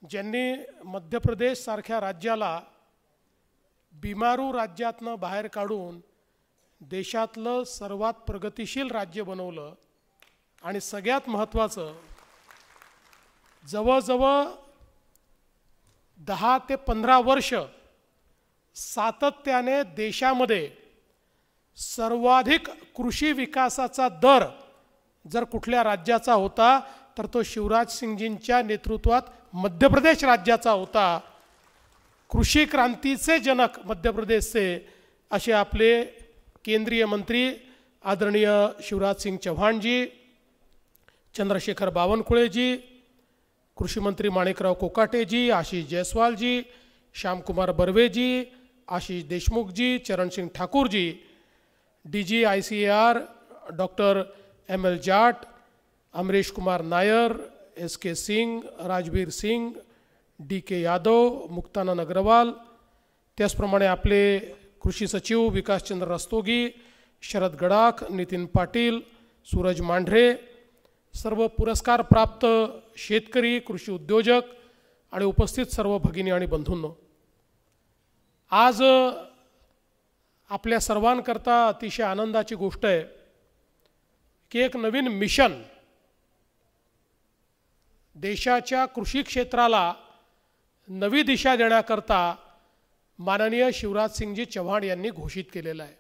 ज्यांनी मध्य प्रदेश सारख्या राज्याला बिमारू राज्यातनं बाहेर काढून देशातलं सर्वात प्रगतिशील राज्य बनवलं आणि सगळ्यात महत्त्वाचं जवळजवळ 10 ते 15 वर्ष सातत्याने देशामध्ये सर्वाधिक कृषी विकासाचा दर जर कुठल्या राज्याचा होता तर तो शिवराज सिंगजींच्या नेतृत्वात मध्य प्रदेश राज्याचा होता। कृषी क्रांतीचे जनक मध्य प्रदेशचे असे आपले केंद्रीय मंत्री आदरणीय शिवराज सिंग चौहान जी, चंद्रशेखर बावनकुळे जी, कृषी मंत्री माणिकराव कोकाटे जी, आशीष जायसवाल जी, श्याम कुमार बर्वे जी, Ashish Deshmukh ji, Charan Singh Thakur ji, DG ICAR doctor ML Jat, Amrish Kumar Nair, SK Singh, Rajveer Singh, DK Yadav, Muktanand Agrawal, त्याचप्रमाणे आपले कृषी सचिव विकासचंद्र रस्तोगी, शरद गडाख, नितीन पाटील, सूरज मांढरे, सर्व पुरस्कार प्राप्त शेतकरी, कृषी उद्योजक आणि उपस्थित सर्व भगिनी आणि बंधूंनो, आज आपल्या सर्वांकरता अतिशय आनंदाची गोष्ट आहे की एक नवीन मिशन देशाच्या कृषी क्षेत्राला नवी दिशा देण्याकरता माननीय शिवराज सिंगजी चौहान यांनी घोषित केलेलं आहे,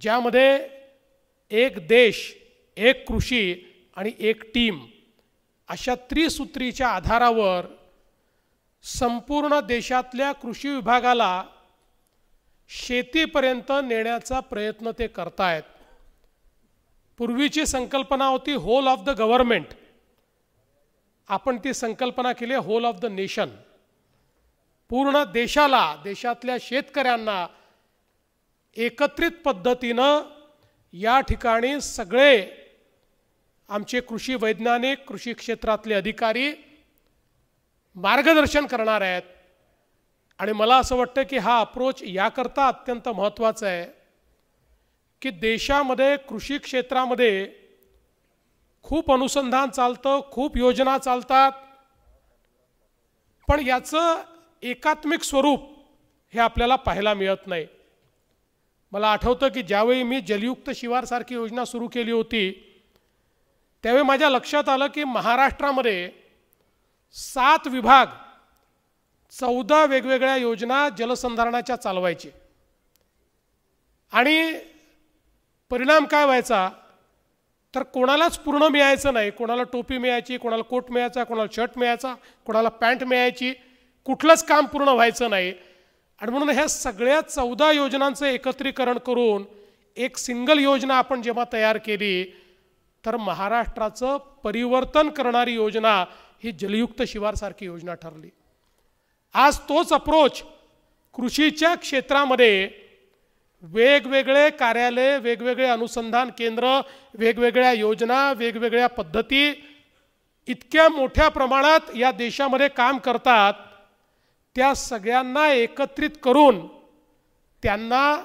ज्यामध्ये एक देश, एक कृषी आणि एक टीम अशा त्रिसूत्रीच्या आधारावर संपूर्ण देशातल्या कृषी विभागाला शेतीपर्यंत नेण्याचा प्रयत्न ते करतायत। पूर्वीची संकल्पना होती होल ऑफ द गव्हर्नमेंट, आपण ती संकल्पना केली होल ऑफ द नेशन। पूर्ण देशाला, देशातल्या शेतकऱ्यांना एकत्रित पद्धतीनं या ठिकाणी सगळे आमचे कृषी वैज्ञानिक, कृषी क्षेत्रातले अधिकारी मार्गदर्शन करणार आहेत। आणि मला असं वाटतं की हा अप्रोच याकरता अत्यंत महत्त्वाचा आहे की देशामध्ये कृषी क्षेत्रामध्ये खूप अनुसंधान चालतं, खूप योजना चालतात, पण याचं एकात्मिक स्वरूप हे आपल्याला पाहायला मिळत नाही। मला आठवतं की ज्यावेळी मी जलयुक्त शिवारसारखी योजना सुरू केली होती त्यावेळी माझ्या लक्षात आलं की महाराष्ट्रामध्ये 7 विभाग 14 वेगवेगळ्या योजना जलसंधारणाच्या चालवायचे आणि परिणाम काय व्हायचा तर कोणालाच पूर्ण मिळायचं नाही। कोणाला टोपी मिळायची, कोणाला कोट मिळायचा, कोणाला शर्ट मिळायचा, कोणाला पॅन्ट मिळायची, कुठलंच काम पूर्ण व्हायचं नाही। आणि म्हणून ह्या सगळ्या 14 योजनांचं एकत्रीकरण करून एक सिंगल योजना आपण जेव्हा तयार केली तर महाराष्ट्राचं परिवर्तन करणारी योजना ही जलयुक्त शिवारसारखी योजना ठरली। आज तोच अप्रोच कृषीच्या क्षेत्रामध्ये वेगवेगळे कार्यालय, वेगवेगळे अनुसंधान केंद्र, वेगवेगळ्या योजना, वेगवेगळ्या पद्धती इतक्या मोठ्या प्रमाणात या देशामध्ये काम करतात, त्या सगळ्यांना एकत्रित करून त्यांना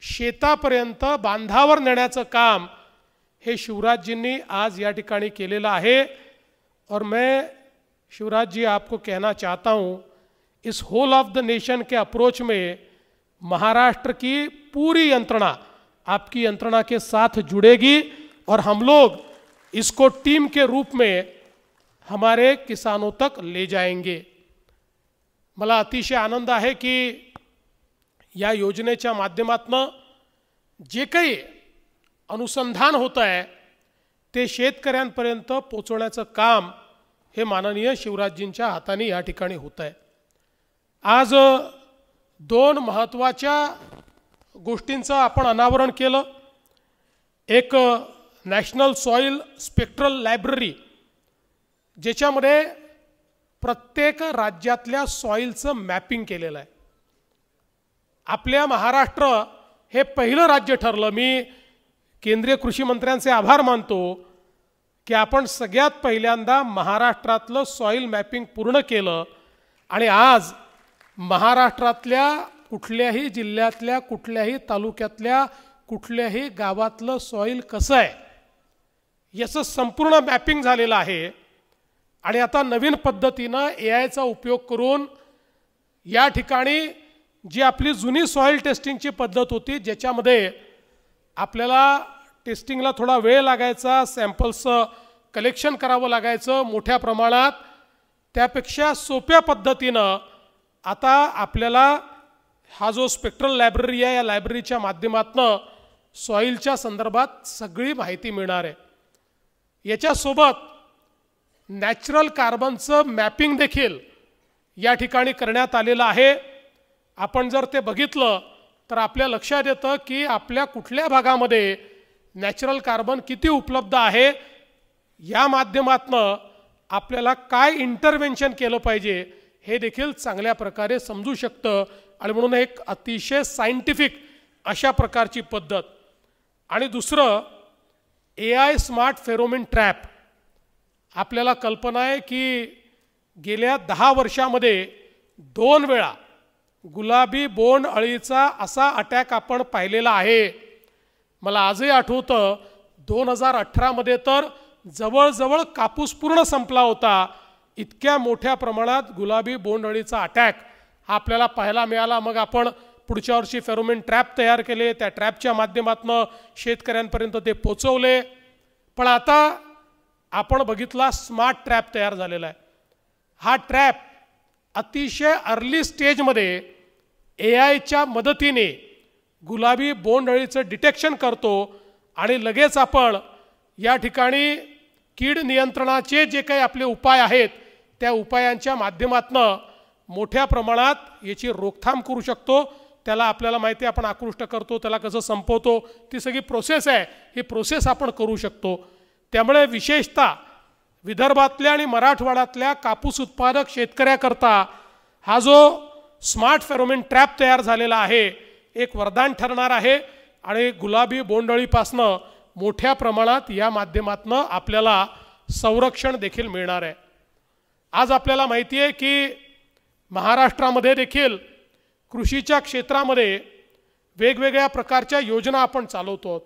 शेतापर्यंत बांधावर नेण्याचं काम हे शिवराजजींनी आज या ठिकाणी केलेलं आहे। और मैं शिवराज जी आपको कहना चाहता हूँ, इस होल ऑफ द नेशन के अप्रोच में महाराष्ट्र की पूरी यंत्रणा आपकी यंत्रणा के साथ जुड़ेगी और हम लोग इसको टीम के रूप में हमारे किसानों तक ले जाएंगे। मला अतिशय आनंद आहे की या योजनेच्या माध्यमातून जे काही अनुसंधान होतं आहे ते शेतकऱ्यांपर्यंत पोहोचवण्याचं काम हे माननीय शिवराजजींच्या हाताने या ठिकाणी होतं आहे। आज 2 महत्त्वाच्या गोष्टींचं आपण अनावरण केलं। एक नॅशनल सॉइल स्पेक्ट्रल लायब्ररी, ज्याच्यामध्ये प्रत्येक राज्यातल्या सॉइलचं मॅपिंग केलेलं आहे। आपल्या महाराष्ट्र हे पहिलं राज्य ठरलं। मी केंद्रीय कृषी मंत्र्यांचे आभार मानतो की आपण सगळ्यात पहिल्यांदा महाराष्ट्रातलं सॉइल मॅपिंग पूर्ण केलं आणि आज महाराष्ट्रातल्या कुठल्याही जिल्ह्यातल्या, कुठल्याही तालुक्यातल्या, कुठल्याही गावातलं सॉइल कसं आहे याचं संपूर्ण मॅपिंग झालेलं आहे। आणि आता नवीन पद्धतीनं AIचा उपयोग करून या ठिकाणी जी आपली जुनी सॉइल टेस्टिंगची पद्धत होती, ज्याच्यामध्ये आपल्याला टेस्टिंगला थोडा वेळ लागायचा, सॅम्पल्सचं कलेक्शन करावं लागायचं मोठ्या प्रमाणात, त्यापेक्षा सोप्या पद्धतीनं आता आपल्याला हा जो स्पेक्ट्रल लायब्ररी आहे, या लायब्ररीच्या माध्यमातून सॉइलच्या संदर्भात सगळी माहिती मिळणार आहे. याच्यासोबत नॅचरल कार्बनचं मॅपिंग देखील या ठिकाणी करण्यात आलेलं आहे. आपण जर ते बघितलं तर आपल्या लक्षात येतं की आपल्या कुठल्या भागामध्ये नॅचरल कार्बन किती उपलब्ध आहे, या माध्यमातून आपल्याला काय इंटरव्हेन्शन केलं पाहिजे हे देखील चांगल्या प्रकारे समजू शकतं. आणि म्हणून एक अतिशय सायंटिफिक अशा प्रकारची पद्धत. आणि दुसरं AI स्मार्ट फेरोमेन ट्रॅप. आपल्याला कल्पना आहे की गेल्या 10 वर्षामध्ये 2 वेळा गुलाबी बोंड अळीचा असा अटॅक आपण पाहिलेला आहे. मला आजही आठवतं 2018 तर जवळजवळ कापूस पूर्ण संपला होता, इतक्या मोठ्या प्रमाणात गुलाबी बोंड अळीचा अटॅक हा आपल्याला पाहायला मिळाला. मग आपण पुढच्या वर्षी फेरोमेन ट्रॅप तयार केले, त्या ट्रॅपच्या माध्यमातून शेतकऱ्यांपर्यंत ते पोचवले. पण आता आपण बघितला स्मार्ट ट्रॅप तयार झालेला आहे. हा ट्रॅप अतिशय अर्ली स्टेजमध्ये AIच्या मदतीने गुलाबी बोंड अळीचं डिटेक्शन करतो आणि लगेच आपण या ठिकाणी कीड नियंत्रणाचे जे काही आपले उपाय आहेत त्या उपायांच्या माध्यमातून मोठ्या प्रमाणात याची रोकथाम करू शकतो. त्याला आपल्याला माहिती आहे, आपण आकृष्ट करतो, त्याला कसं संपवतो, ती सगळी प्रोसेस आहे, ही प्रोसेस आपण करू शकतो. त्यामुळे विशेषतः विदर्भातल्या आणि मराठवाड्यातल्या कापूस उत्पादक शेतकऱ्याकरता हा जो स्मार्ट फेरोमेन ट्रॅप तयार झालेला आहे एक वरदान ठरणार आहे. आणि गुलाबी बोंडअळीपासनं मोठ्या प्रमाणात या माध्यमातून आपल्याला संरक्षण देखील मिळणार आहे. आज आपल्याला माहिती आहे की महाराष्ट्रामध्ये देखील कृषीच्या क्षेत्रामध्ये वेगवेगळ्या प्रकारच्या योजना आपण चालवतो.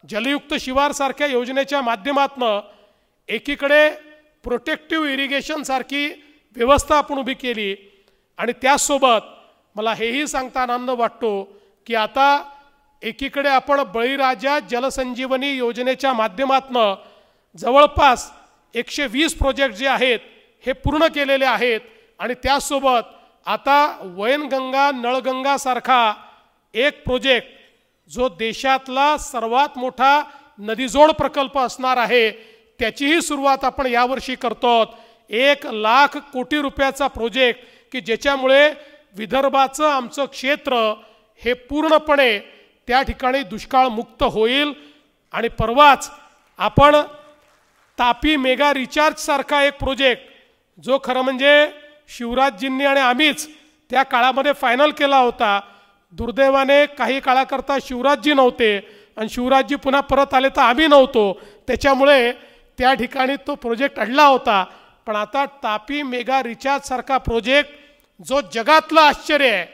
जलयुक्त शिवार सारख्या योजनेच्या माध्यमातून एकीकडे प्रोटेक्टिव्ह इरिगेशन सारखी व्यवस्था आपण उभी केली आणि त्यासोबत मला हेही सांगता आनंद वाटतो की आता एकीकडे आपण बळीराजा जलसंजीवनी योजनेच्या माध्यमातून जवळपास 120 प्रोजेक्ट जे आहेत हे पूर्ण केलेले आहेत. आणि त्यासोबत आता वैनगंगा नळगंगा सारखा एक प्रोजेक्ट जो देशातला सर्वात मोठा नदीजोड प्रकल्प असणार आहे त्याचीही सुरुवात आपण यावर्षी करतो. 1,00,000 कोटी रुपयाचा प्रोजेक्ट की ज्याच्यामुळे विदर्भाचं आमचं क्षेत्र हे पूर्णपणे त्या ठिकाणी दुष्काळ मुक्त होईल. आणि परवाच आपण तापी मेगा रिचार्ज सारखा एक प्रोजेक्ट जो खरं म्हणजे शिवराजजींनी आणि आम्हीच त्या काळामध्ये फायनल केला होता. दुर्दैवाने काही काळाकरता शिवराजजी नव्हते आणि शिवराजजी पुन्हा परत आले तर आम्ही नव्हतो, त्याच्यामुळे त्या ठिकाणी तो प्रोजेक्ट अडला होता. पण आता तापी मेगा रिचार्ज सारखा प्रोजेक्ट जो जगातलं आश्चर्य आहे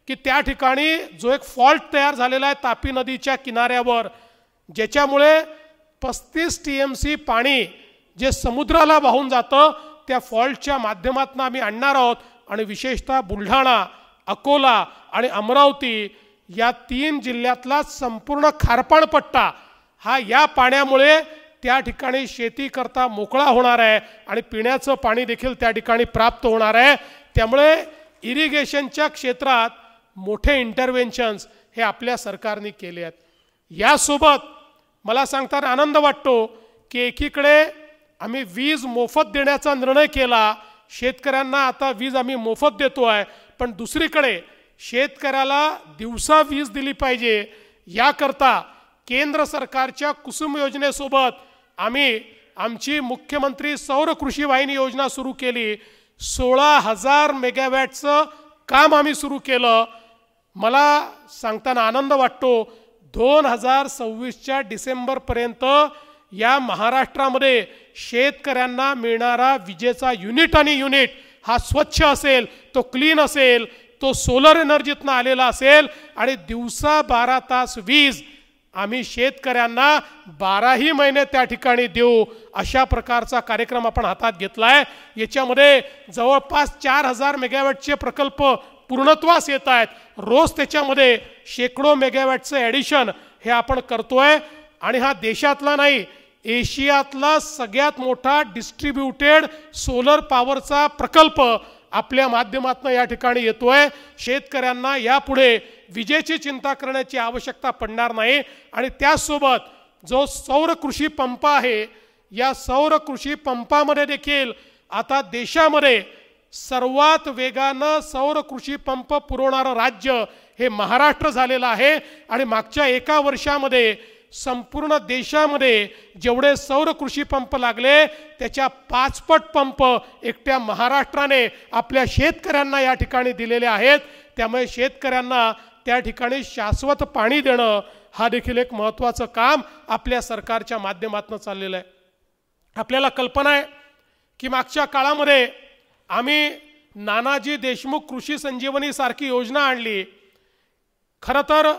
की त्या ठिकाणी जो एक फॉल्ट तयार झालेला आहे तापी नदीच्या किनाऱ्यावर, ज्याच्यामुळे 35 TMC पाणी जे समुद्राला वाहून जातं त्या फॉल्टच्या माध्यमातून आम्ही आणणार आहोत. आणि विशेषतः बुलढाणा, अकोला आणि अमरावती या 3 जिल्ह्यातला संपूर्ण खारपाण पट्टा हा या पाण्यामुळे त्या ठिकाणी शेती करता मोकळा होणार आहे आणि पिण्याचं पाणी देखील त्या ठिकाणी प्राप्त होणार आहे. त्यामुळे इरिगेशनच्या क्षेत्रात मोठे इंटरव्हेन्शन्स हे आपल्या सरकारने केले आहेत. यासोबत मला सांगताना आनंद वाटतो की एकीकडे आम्ही वीज मोफत देण्याचा निर्णय केला, शेतकऱ्यांना आता वीज आम्ही मोफत देतो आहे. पण दुसरीकडे शेतकऱ्याला दिवसा वीज दिली पाहिजे याकरता केंद्र सरकारच्या कुसुम योजनेसोबत आम्ही आमची मुख्यमंत्री सौर कृषी वाहिनी योजना सुरू केली. 16,000 मेगावॅटचं काम आम्ही सुरू केलं. मला सांगताना आनंद वाटतो 2026च्या डिसेंबरपर्यंत या महाराष्ट्रामध्ये शेतकऱ्यांना मिळणारा विजेचा युनिट हा स्वच्छ असेल, तो क्लीन असेल, तो सोलर एनर्जीतनं आलेला असेल आणि दिवसा 12 तास वीज आम्ही शेतकऱ्यांना 12ही महिने त्या ठिकाणी देऊ, अशा प्रकारचा कार्यक्रम आपण हातात घेतलाय। याच्यामध्ये जवळपास 4000 मेगावॅटचे प्रकल्प पूर्णत्वास येत आहेत। रोज त्याच्यामध्ये शेकडो मेगावॅटचं ॲडिशन हे आपण करतोय आणि हा देशातला नाही, एशियातला सगळ्यात मोठा डिस्ट्रीब्युटेड सोलर पॉवरचा प्रकल्प आपल्या माध्यमातून या ठिकाणी येतोय। शेतकऱ्यांना यापुढे विजेची चिंता करण्याची आवश्यकता पडणार नाही आणि त्यासोबत जो सौर कृषी पंप आहे, या सौर कृषी पंपामध्ये देखील आता देशामध्ये सर्वात वेगानं सौर कृषी पंप पुरवणारं राज्य हे महाराष्ट्र झालेलं आहे आणि मागच्या एका वर्षामध्ये संपूर्ण देशामध्ये जेवढे सौर कृषी पंप लागले त्याच्या 5 पट पंप एकट्या महाराष्ट्राने आपल्या शेतकऱ्यांना या ठिकाणी दिलेले आहेत। त्यामुळे शेतकऱ्यांना त्या ठिकाणी शाश्वत पाणी देणं हा देखील एक महत्त्वाचं काम आपल्या सरकारच्या माध्यमातून चाललेलं आहे। आपल्याला कल्पना आहे की मागच्या काळामध्ये आम्ही नानाजी देशमुख कृषी संजीवनी सारखी योजना आणली। खरं तर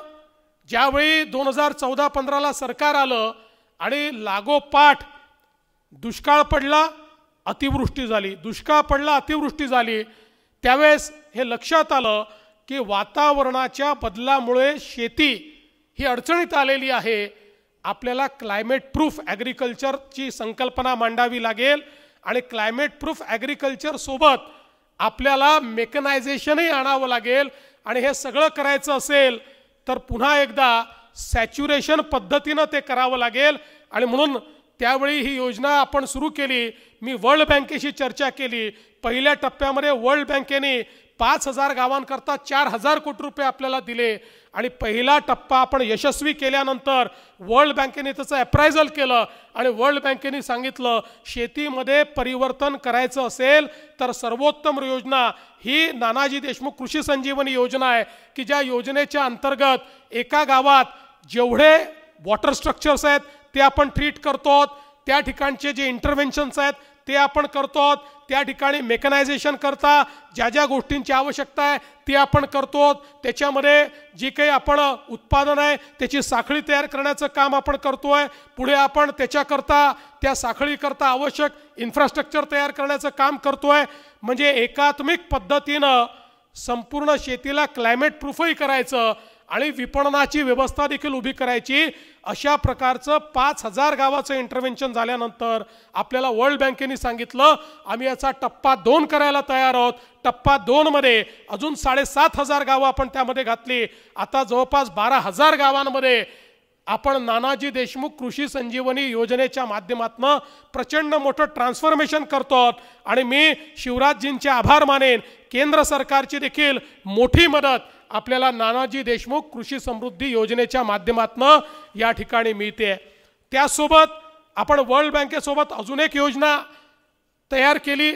ज्यावेळी 2014-15ला सरकार आलं आणि लागोपाठ दुष्काळ पडला, अतिवृष्टी झाली, दुष्काळ पडला, अतिवृष्टी झाली, त्यावेळेस हे लक्षात आलं की वातावरणाच्या बदलामुळे शेती ही अडचणीत आलेली आहे। आपल्याला क्लायमेट प्रूफ ॲग्रिकल्चरची संकल्पना मांडावी लागेल आणि क्लायमेट प्रूफ ॲग्रिकल्चर सोबत आपल्याला मेकनायझेशनही आणावं लागेल आणि हे सगळं करायचं असेल तर पुन्हा एकदा सॅच्युरेशन पद्धतीनं ते करावं लागेल आणि म्हणून त्यावेळी ही योजना आपण सुरू केली। मी वर्ल्ड बँकेशी चर्चा केली। पहिल्या टप्प्यामध्ये वर्ल्ड बँकेने 5000 गावांकरता 4000 कोटी रुपये आपल्याला दिले आणि पहिला टप्पा आपण यशस्वी केल्यानंतर वर्ल्ड बँकेने त्याचं अप्रायझल केलं आणि वर्ल्ड बँकेने सांगितलं शेतीमध्ये परिवर्तन करायचं असेल तर सर्वोत्तम योजना ही नानाजी देशमुख कृषी संजीवनी योजना आहे की ज्या योजनेच्या अंतर्गत एका गावात जेवढे वॉटर स्ट्रक्चर्स आहेत ते आपण ट्रीट करतो, त्या ठिकाणचे जे इंटरव्हेन्शन्स आहेत ते आपण करतो, त्या ठिकाणी मेकनायझेशन करता ज्या ज्या गोष्टींची आवश्यकता आहे ती आपण करतो, त्याच्यामध्ये जी काही आपण उत्पादन आहे त्याची साखळी तयार करण्याचं काम आपण करतोय, पुढे आपण त्याच्याकरता त्या साखळीकरता आवश्यक इन्फ्रास्ट्रक्चर तयार करण्याचं काम करतोय। म्हणजे एकात्मिक पद्धतीनं संपूर्ण शेतीला क्लायमेट प्रूफही करायचं आणि विपणनाची व्यवस्था देखील उभी करायची। अशा प्रकारचं 5000 गावाचं इंटरव्हेन्शन झाल्यानंतर आपल्याला वर्ल्ड बँकेने सांगितलं आम्ही याचा टप्पा 2 करायला तयार आहोत। टप्पा 2 मध्ये अजून 7500 गावं आपण त्यामध्ये घातली। आता जवळपास 12000 गावांमध्ये आपण नानाजी देशमुख कृषी संजीवनी योजनेच्या माध्यमातून प्रचंड मोठं ट्रान्सफॉर्मेशन करतो आणि मी शिवराजजींचे आभार मानेन, केंद्र सरकारची देखील मोठी मदत आपल्याला नानाजी देशमुख कृषी समृद्धी योजनेच्या माध्यमातून या ठिकाणी मिळते। त्यासोबत आपण वर्ल्ड बँकेसोबत अजून एक योजना तयार केली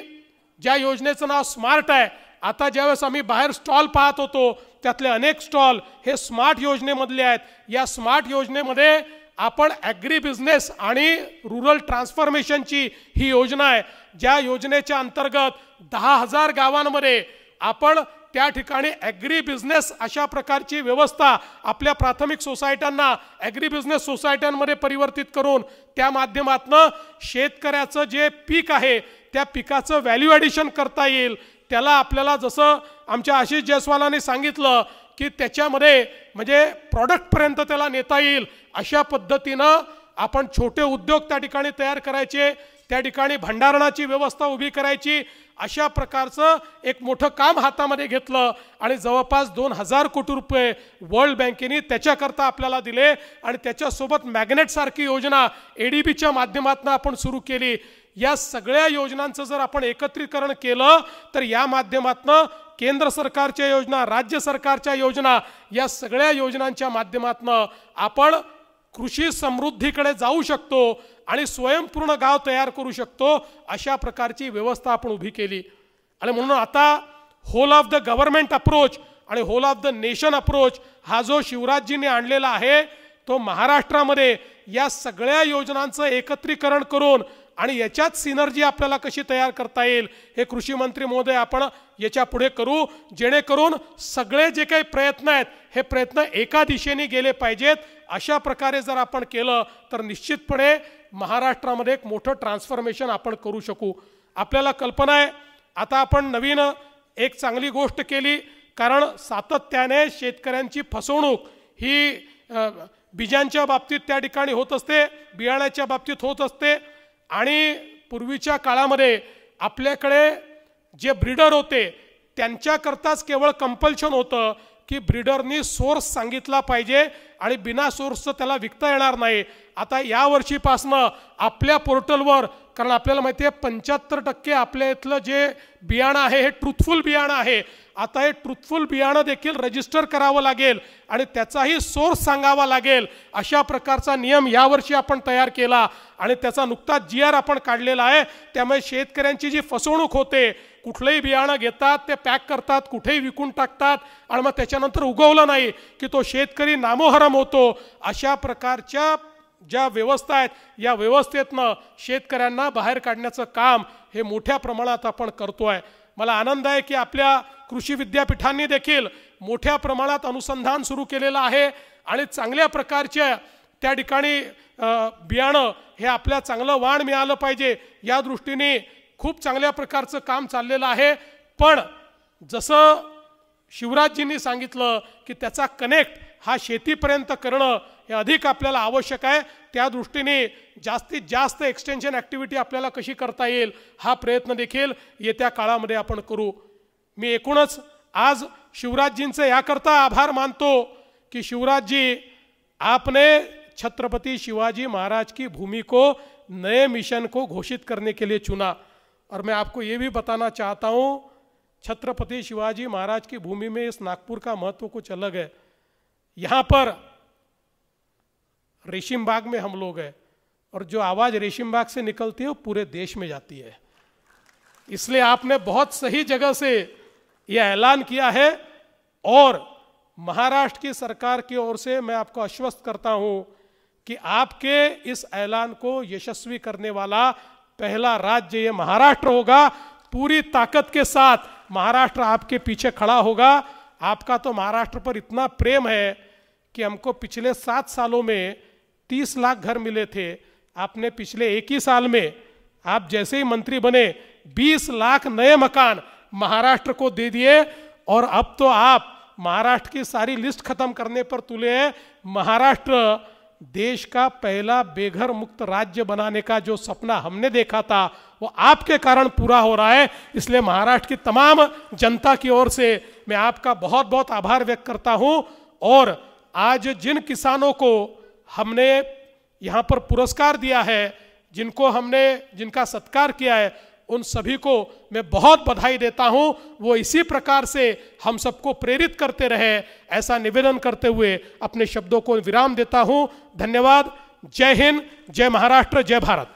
ज्या योजनेचं नाव स्मार्ट आहे। आता ज्यावेळेस आम्ही बाहेर स्टॉल पाहत होतो त्यातले अनेक स्टॉल हे स्मार्ट योजनेमधले आहेत। या स्मार्ट योजनेमध्ये आपण ॲग्री बिझनेस आणि रुरल ट्रान्सफॉर्मेशनची ही योजना आहे, ज्या योजनेच्या अंतर्गत 10000 गावांमध्ये आपण त्या ठिकाणी ॲग्री बिझनेस अशा प्रकारची व्यवस्था आपल्या प्राथमिक सोसायट्यांना ॲग्री बिझनेस सोसायट्यांमध्ये परिवर्तित करून त्या माध्यमातून शेतकऱ्याचं जे पीक आहे त्या पिकाचं व्हॅल्यू ॲडिशन करता येईल। त्याला आपल्याला जसं आमच्या आशिष जयस्वालांनी सांगितलं की त्याच्यामध्ये म्हणजे प्रॉडक्टपर्यंत त्याला नेता येईल अशा पद्धतीनं आपण छोटे उद्योग त्या ठिकाणी तयार करायचे, त्या ठिकाणी भंडारणाची व्यवस्था उभी करायची। अशा प्रकारचं एक मोठं काम हातामध्ये घेतलं आणि जवळपास 2000 कोटी रुपये वर्ल्ड बँकेने त्याच्याकरता आपल्याला दिले आणि त्याच्यासोबत मॅग्नेट सारखी योजना ADBच्या माध्यमातून आपण सुरू केली। या सगळ्या योजनांचं जर आपण एकत्रीकरण केलं तर या माध्यमातून केंद्र सरकारच्या योजना, राज्य सरकारच्या योजना, या सगळ्या योजनांच्या माध्यमातून आपण कृषी समृद्धीकडे जाऊ शकतो आणि स्वयंपूर्ण गाव तयार करू शकतो। अशा प्रकारची व्यवस्था आपण उभी केली आणि म्हणून आता whole of the government approach आणि whole of the nation approach हा जो शिवराजजींनी आणलेला आहे तो महाराष्ट्रामध्ये या सगळ्या योजनांचं एकत्रीकरण करून आणि याच्यात सिनर्जी आपल्याला कशी तयार करता येईल हे कृषी मंत्री महोदय आपण याच्या पुढे करू, जेणेकरून सगळे जे काही प्रयत्न आहेत हे प्रयत्न एका दिशेने गेले पाहिजेत. अशा प्रकारे जर आपण केलं तर निश्चितपणे महाराष्ट्रामध्ये एक मोठं ट्रान्सफॉर्मेशन आपण करू शकू. आपल्याला कल्पना आहे आता आपण नवीन एक चांगली गोष्ट केली, कारण सातत्याने शेतकऱ्यांची फसवणूक ही बीजांच्या बाबतीत त्या ठिकाणी होत असते, बियाण्याच्या बाबतीत होत असते. आणि पूर्वीच्या काळामध्ये आपल्याकडे जे ब्रीडर होते त्यांच्याकरताच केवळ कंपल्शन होतं की ब्रीडरनी सोर्स सांगितला पाहिजे आणि बिना सोर्सचं त्याला विकता येणार नाही. आता या वर्षीपासनं आपल्या पोर्टलवर, कारण आपल्याला माहिती आहे 75% आपल्या इथलं जे बियाणं आहे हे ट्रुथफुल बियाणं आहे, आता हे ट्रुथफुल बियाणं देखील रजिस्टर करावं लागेल आणि त्याचाही सोर्स सांगावा लागेल. अशा प्रकारचा नियम यावर्षी आपण तयार केला आणि त्याचा नुकताच GR आपण काढलेला आहे. त्यामुळे शेतकऱ्यांची जी फसवणूक होते, कुठलंही बियाणं घेतात, ते पॅक करतात, कुठेही विकून टाकतात आणि मग त्याच्यानंतर उगवलं नाही की तो शेतकरी नामोहरम होतो. अशा प्रकारच्या ज्या व्यवस्था आहेत या व्यवस्थेतनं शेतकऱ्यांना बाहेर काढण्याचं काम हे मोठ्या प्रमाणात आपण करतोय. मला आनंद आहे की आपल्या कृषी विद्यापीठांनी देखील मोठ्या प्रमाणात अनुसंधान सुरू केलेलं आहे आणि चांगल्या प्रकारच्या त्या ठिकाणी बियाणं हे आपल्या चांगलं वाण मिळालं पाहिजे या दृष्टीने खूप चांगल्या प्रकारचं काम चाललेलं आहे. पण जसं शिवराजजींनी सांगितलं की त्याचा कनेक्ट हा शेतीपर्यंत करणं हे अधिक आपल्याला आवश्यक आहे. त्या दृष्टीने जास्तीत जास्त एक्सटेन्शन ॲक्टिव्हिटी आपल्याला कशी करता येईल हा प्रयत्न देखील येत्या काळामध्ये आपण करू. मी एकूणच आज शिवराजजींचे याकरता आभार मानतो की शिवराजजी आपने छत्रपति शिवाजी महाराज की भूमि को नए मिशन को घोषित करने के लिए चुना. और मैं आपको ये भी बताना चाहता हूँ, छत्रपति शिवाजी महाराज की भूमि में इस नागपुर का महत्व कुछ अलग है. यहाँ पर रेशम बाग में हम लोग हैं और जो आवाज़ रेशम बाग से निकलती है वो पूरे देश में जाती है. इसलिए आपने बहुत सही जगह से ये ऐलान किया है और महाराष्ट्र की सरकार की ओर से मैं आपको आश्वस्त करता हूँ कि आपके इस ऐलान को यशस्वी करने वाला पहला राज्य ये महाराष्ट्र होगा. पूरी ताकत के साथ महाराष्ट्र आपके पीछे खड़ा होगा. आपका तो महाराष्ट्र पर इतना प्रेम है कि हमको पिछले 7 सालों में 30 लाख घर मिले थे. आपने पिछले 1 ही साल में, आप जैसे ही मंत्री बने, 20 लाख नए मकान महाराष्ट्र को दे दिए और अब तो आप महाराष्ट्र की सारी लिस्ट खत्म करने पर तुले हैं. महाराष्ट्र देश का पहला बेघर मुक्त राज्य बनाने का जो सपना हमने देखा था वो आपके कारण पूरा हो रहा है. इसलिए महाराष्ट्र की तमाम जनता की ओर से मैं आपका बहुत बहुत आभार व्यक्त करता हूं. और आज जिन किसानों को हमने यहाँ पर पुरस्कार दिया है, जिनका सत्कार किया है, उन सभी को मैं बहुत बधाई देता हूं. वो इसी प्रकार से हम सबको प्रेरित करते रहे, ऐसा निवेदन करते हुए अपने शब्दों को विराम देता हूं. धन्यवाद. जय हिंद, जय महाराष्ट्र, जय भारत.